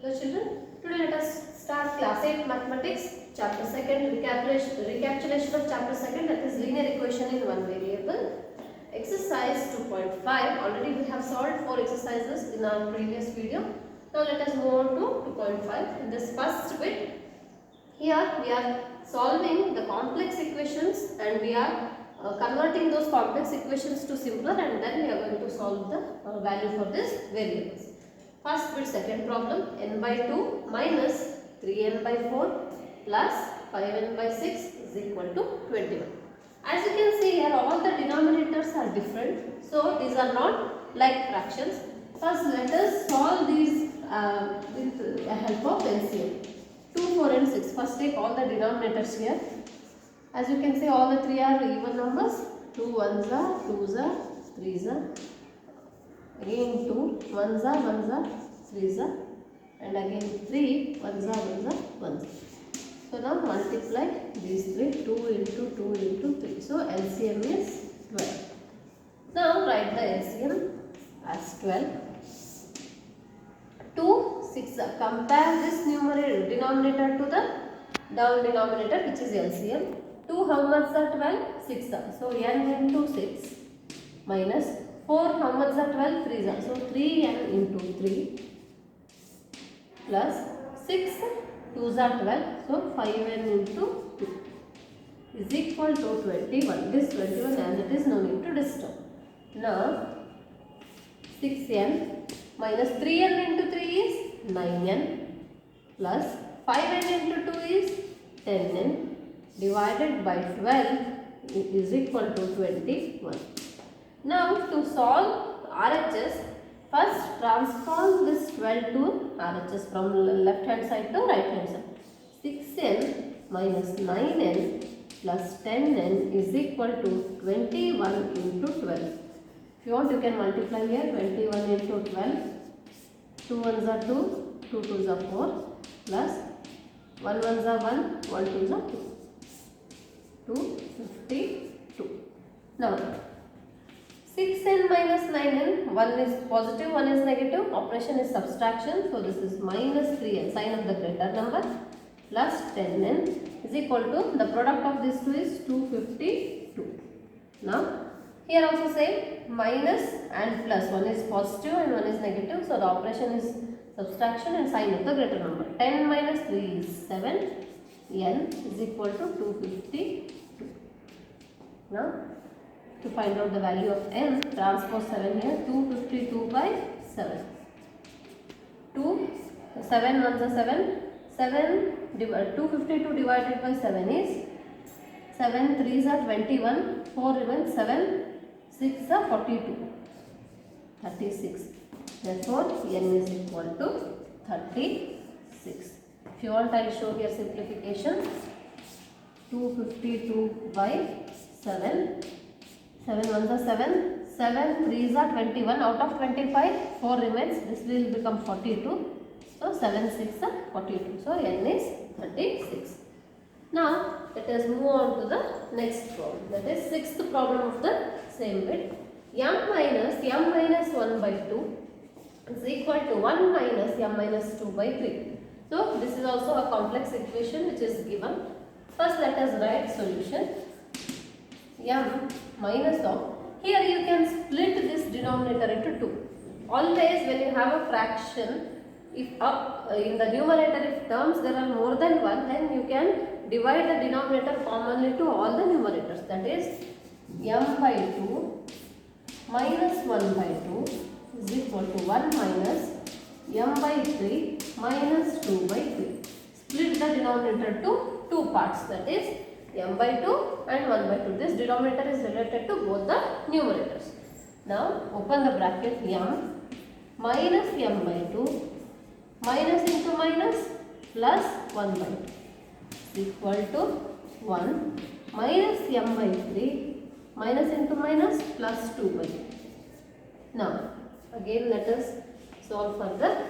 So children, today let us start class 8 mathematics, chapter 2nd, recapitulation of chapter 2nd, that is linear equation in one variable. Exercise 2.5, already we have solved 4 exercises in our previous video. Now let us move on to 2.5. In this first bit, here we are solving the complex equations and we are converting those complex equations to simpler, and then we are going to solve the value for this variables. First bit, second problem, n by 2 minus 3n by 4 plus 5n by 6 is equal to 21. As you can see here, all the denominators are different, so these are not like fractions. First let us solve these with the help of LCM. 2, 4 and 6. First take all the denominators here. As you can see, all the 3 are even numbers. 2 1s are, 2s are, 3s are. Again 2 1s are, 1s are, 3s are. And again 3 1s are, 1s are, 1s are. So now multiply these 3. 2 into 2 into 3. So LCM is 12. Now write the LCM as 12. 2 6. Compare this numerator denominator to the down denominator, which is LCM. 2 how much are 12? 6 are. So n into 6 minus 4 how much are 12? 3 are. So 3n into 3 plus 6 2s are 12. So 5n into 2 is equal to 21. This 21 as it is, no need to disturb. Now 6n minus 3n into 3 is 9n plus 5n into 2 is 10n divided by 12 is equal to 21. Now to solve RHS, first transform this 12 to RHS from left hand side to right hand side. 6n minus 9n plus 10n is equal to 21 into 12. If you want, you can multiply here. 21 into 12. 2 1s are 2, 2 2s are 4 plus 1 1s are 1, 1 2s are 2. 252. Now 6n minus 9n, one is positive, one is negative, operation is subtraction, so this is minus 3n, sign of the greater number, plus 10n is equal to, the product of these two is 252. Now here also same, minus and plus, one is positive and one is negative, so the operation is subtraction and sign of the greater number. 10 minus 3 is 7, n is equal to 252. Now to find out the value of n, transpose 7 here, 252 by 7. 7 ones are 7, 252 divided by 7 is 7 3s are 21, 4 remains 7, 6 are 42, 36. Therefore n is equal to 36. If you want, I will show here simplification. 252 by 7. 7 ones are 7. 7 3s are 21. Out of 25, 4 remains. This will become 42. So 7 6 are 42. So n is 36. Now let us move on to the next problem. That is sixth problem of the same bit. m minus 1 by 2 is equal to 1 minus m minus 2 by 3. So this is also a complex equation which is given. First let us write solution. M minus of, here you can split this denominator into 2. Always when you have a fraction, if in the numerator if terms there are more than 1, then you can divide the denominator commonly to all the numerators. That is m by 2 minus 1 by 2 is equal to 1 minus m by 3 minus 2 by 3. Split the denominator to 2 parts, that is m by 2 and 1 by 2. This denominator is related to both the numerators. Now open the bracket, m minus m by 2 minus into minus plus 1 by 2 is equal to 1 minus m by 3 minus into minus plus 2 by 2. Now again let us solve further.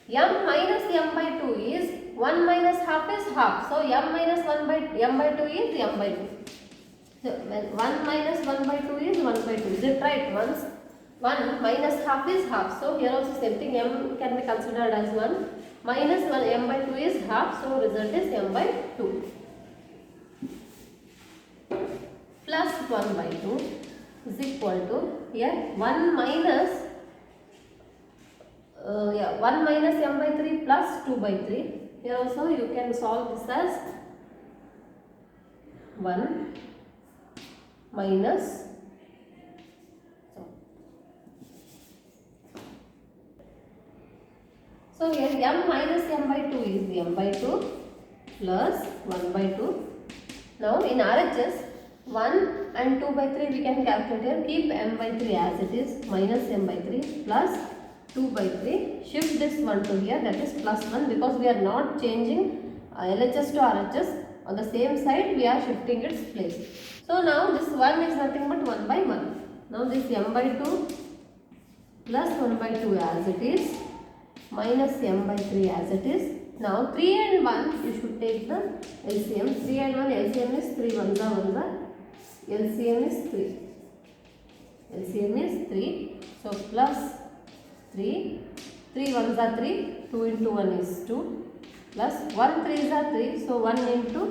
M minus m by 2 is 1 minus half is half. So m minus 1 by m by 2 is m by 2. So 1 minus 1 by 2 is 1 by 2. Is it right? Once 1 minus half is half. So here also same thing, m can be considered as 1. Minus 1 m by 2 is half. So result is m by 2. Plus 1 by 2 is equal to, here 1 minus 1 minus m by 3 plus 2 by 3. Here also you can solve this as 1 minus, so here m minus m by 2 is m by 2 plus 1 by 2. Now in RHS 1 and 2 by 3 we can calculate here. Keep m by 3 as it is, minus m by 3 plus 2 by 3. Shift this 1 to here, that is plus 1, because we are not changing LHS to RHS. On the same side we are shifting its place. So now this 1 is nothing but 1 by 1. Now this m by 2 plus 1 by 2 as it is, minus m by 3 as it is. Now 3 and 1 you should take the LCM. 3 and 1 LCM is 3 1s are 1s are. LCM is 3. LCM is 3. So plus 3. 3 1s are 3. 2 into 1 is 2. Plus 1 3s are 3. So 1 into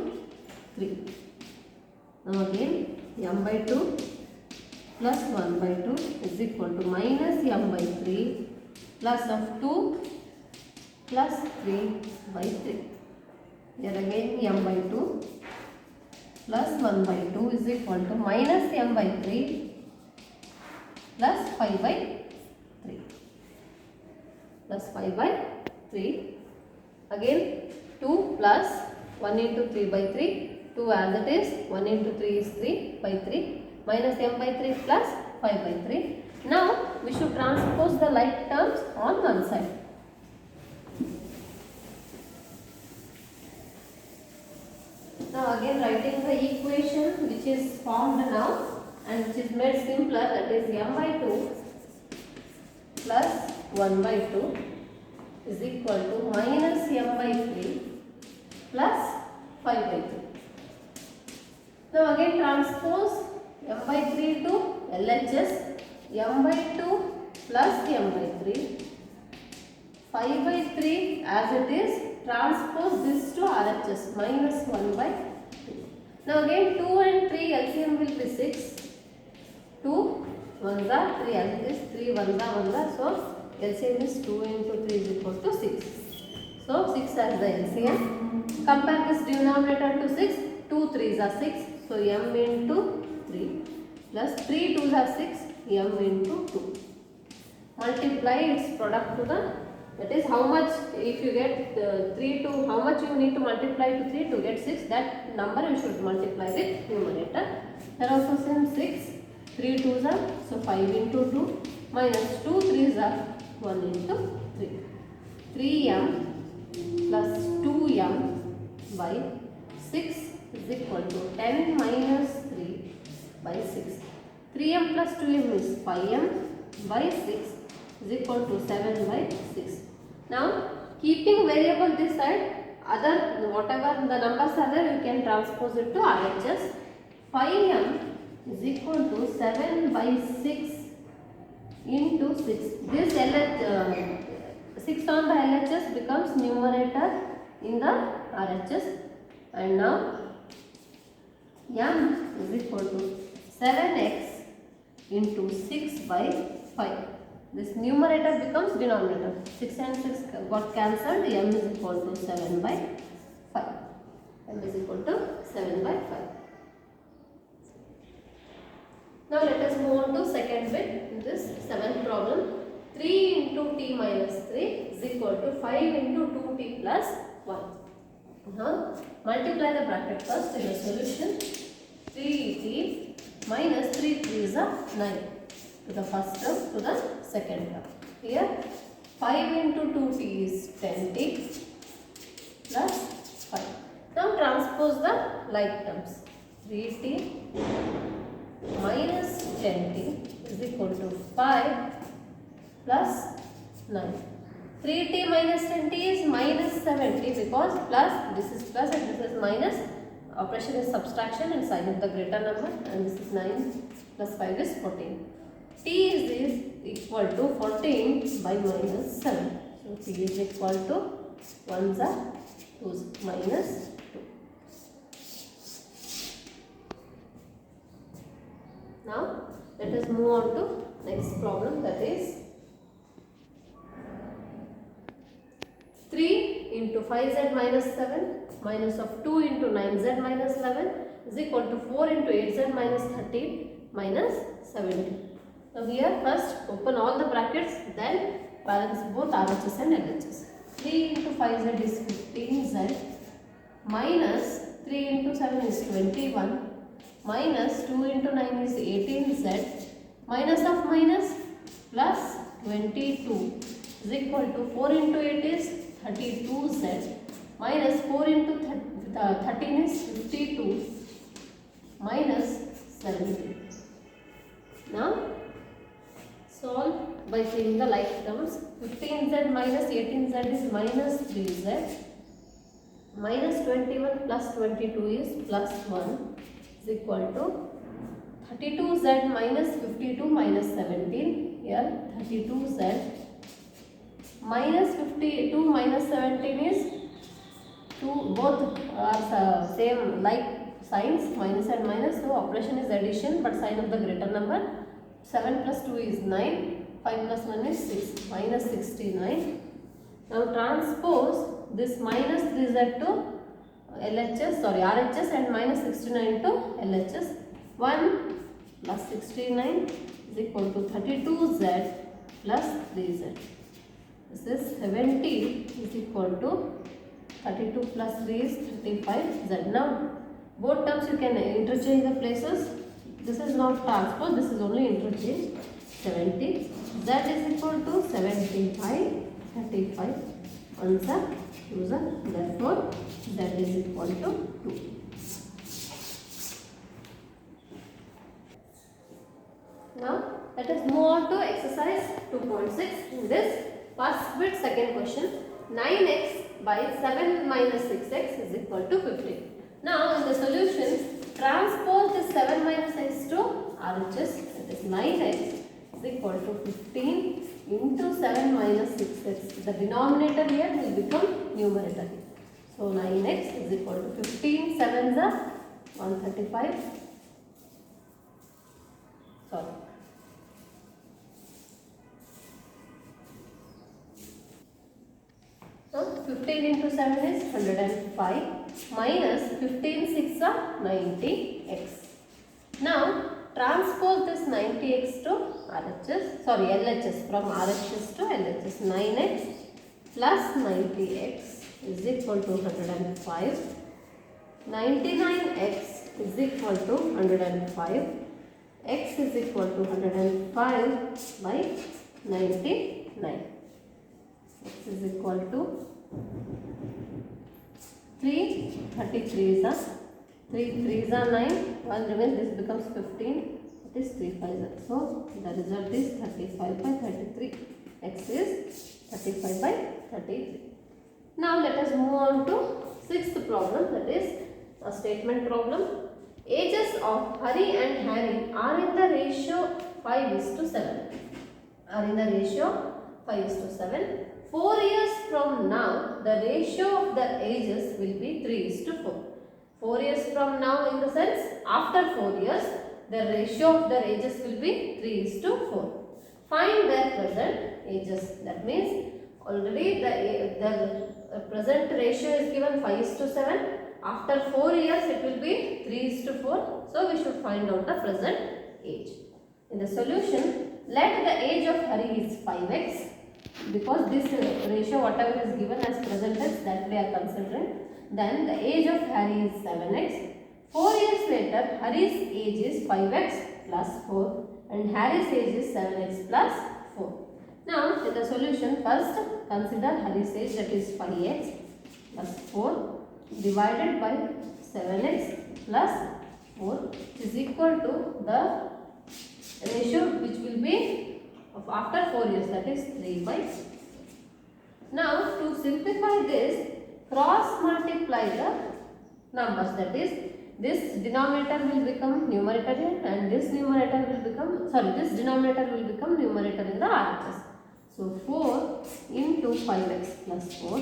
3. Now again m by 2 plus 1 by 2 is equal to minus m by 3 plus of 2 plus 3 by 3. Here again m by 2 plus 1 by 2 is equal to minus m by 3 plus 5 by 3. Plus 5 by 3. Again 2 plus 1 into 3 by 3. 2 as it is, 1 into 3 is 3 by 3. Minus m by 3 plus 5 by 3. Now we should transpose the like terms on one side. Now again writing the equation which is formed now and which is made simpler, that is m by 2 plus 1 by 2 is equal to minus m by 3 plus 5 by 3. Now again transpose m by 3 to LHS. M by 2 plus m by 3, 5 by 3 as it is, transpose this to RHS, minus 1 by 2. Now again 2 and 3 LCM will be 6. 2 1s are 3 as it is, 3 1s are 1s are, so LCM is 2 into 3 is equal to 6. So 6 as the LCM. Compare this denominator to 6, 2 3s are 6, so m into 3 plus 3 2s are 6, m into 2. Multiply its product to the, that is how much, if you get 3 to, how much you need to multiply to 3 to get 6, that number you should multiply with numerator. There also same 6, 3 2s are, so 5 into 2 minus 2 3s are 1 into 3. 3m plus 2m by 6 is equal to 10 minus 3 by 6. 3m plus 2m is 5m by 6 is equal to 7 by 6. Now keeping variable this side, other whatever the numbers are there you can transpose it to RHS. 5m is equal to 7 by 6 into 6. This 6 on the LHS becomes numerator in the RHS, and now m is equal to 7x into 6 by 5. This numerator becomes denominator. 6 and 6 got cancelled. M is equal to 7 by 5. M is equal to 7 by 5. Now let us move on to second bit in this 7th problem. 3 into t minus 3 is equal to 5 into 2t plus 1. Now multiply the bracket first in the solution. 3t minus 3 3s are 9 to the first term to the second term. Here 5 into 2t is 10t plus 5. Now transpose the like terms. 3t minus 10t is equal to 5 plus 9. 3t minus 10t is minus 7t, because plus, this is plus and this is minus. Operation is subtraction and sign of the greater number, and this is 9 plus 5 is 14. T is equal to 14 by minus 7. So T is equal to 1s are 2s minus 2. Now let us move on to next problem, that is 3 into 5z minus 7 minus of 2 into 9z minus 11 is equal to 4 into 8z minus 13 minus 17. Now here first open all the brackets, then balance both RHS and LHS. 3 into 5z is 15z minus 3 into 7 is 21 minus 2 into 9 is 18z minus of minus plus 22 is equal to 4 into 8 is 32z minus 4 into 13 is 52 minus 17. Now solve by seeing the like terms. 15z minus 18z is minus 3z minus 21 plus 22 is plus 1 is equal to 32z minus 52 minus 17. Here 32z minus 52 minus 17 is 2, both are same like signs, minus and minus, so operation is addition but sign of the greater number. 7 plus 2 is 9, 5 plus 1 is 6, minus 69. Now transpose this minus 3z to RHS and minus 69 to LHS. 1 plus 69 is equal to 32z plus 3z. This is 70 is equal to 32 plus 3 is 35z. Now both terms you can interchange the places. This is not transpose, this is only interchange. 70, z is equal to 75, 35, 1s are 2s are, therefore z is equal to 2. Now let us move on to exercise 2.6. In this first bit second question, 9x by 7 minus 6x is equal to 15. Now in the solution, transpose this 7 minus x to RHS, that is 9x is equal to 15 into 7 minus 6x. The denominator here will become numerator. So 9x is equal to 15, 7s are 135. Sorry. So 15 into 7 is 105 minus 15 6 are 90x. Now transpose this 90x to LHS, from RHS to LHS. 9x plus 90x is equal to 105. 99x is equal to 105. X is equal to 105 by 99. X is equal to 3, 33s are 3, 3s are 9, 1 remains, this becomes 15, it is 3 5s are. So the result is 35 by 33. X is 35 by 33. Now let us move on to sixth problem, that is a statement problem. Ages of Hari and Harry are in the ratio 5:7. Are in the ratio 5:7. 4 years from now, the ratio of the ages will be 3:4. 4 years from now, in the sense after 4 years, the ratio of their ages will be 3:4. Find their present ages. That means already the present ratio is given 5:7. After 4 years, it will be 3:4. So we should find out the present age. In the solution, let the age of Hari is 5x. Because this ratio, whatever is given as present age, that we are considering. Then the age of Harry is 7x. 4 years later, Harry's age is 5x plus 4 and Harry's age is 7x plus 4. Now in the solution, first consider Harry's age, that is 5x plus 4 divided by 7x plus 4 is equal to the ratio which will be of after 4 years, that is 3/6. Now to simplify this, cross multiply the numbers, that is this denominator will become numerator here, and this numerator will become, this denominator will become numerator in the RHS. So 4 into 5x plus 4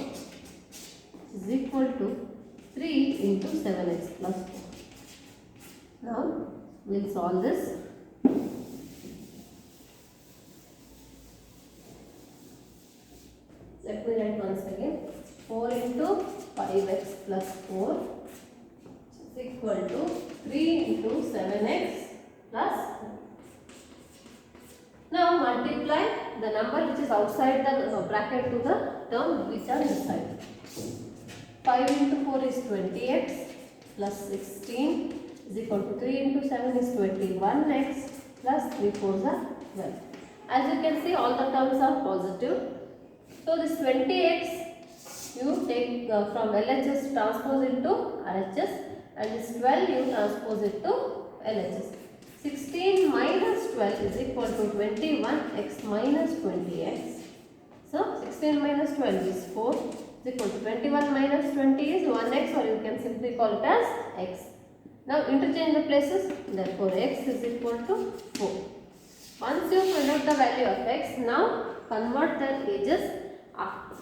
is equal to 3 into 7x plus 4. Now we'll solve this. Let me write once again. 4 into 5x plus 4 is equal to 3 into 7x plus 4. Now multiply the number which is outside the bracket to the term which are inside. 5 into 4 is 20x plus 16 is equal to 3 into 7 is 21x plus 3 4s are 12. As you can see, all the terms are positive. So this 20x you take from LHS transpose into RHS, and this 12 you transpose it to LHS. 16 minus 12 is equal to 21x minus 20x. So 16 minus 12 is 4 is equal to 21 minus 20 is 1x, or you can simply call it as x. Now interchange the places, therefore x is equal to 4. Once you find out the value of x, now convert the ages.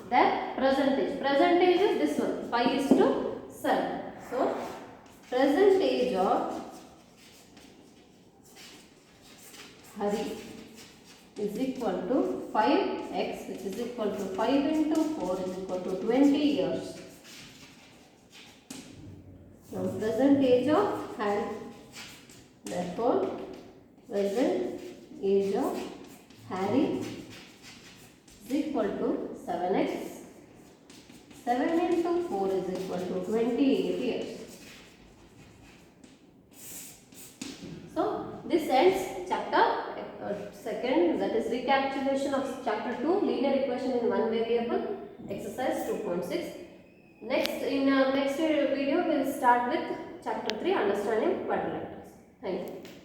Their percentage is this one, 5:7. So percentage of Hari is equal to 5x, which is equal to 5 into 4 is equal to 20 years. Now present age of Hari, therefore present age of Hari is equal to 7x. 7 into 4 is equal to 28 years. So this ends chapter second, that is recapitulation of chapter 2, linear equation in one variable, exercise 2.6. Next video we will start with chapter 3, understanding quadrilaterals. Thank you.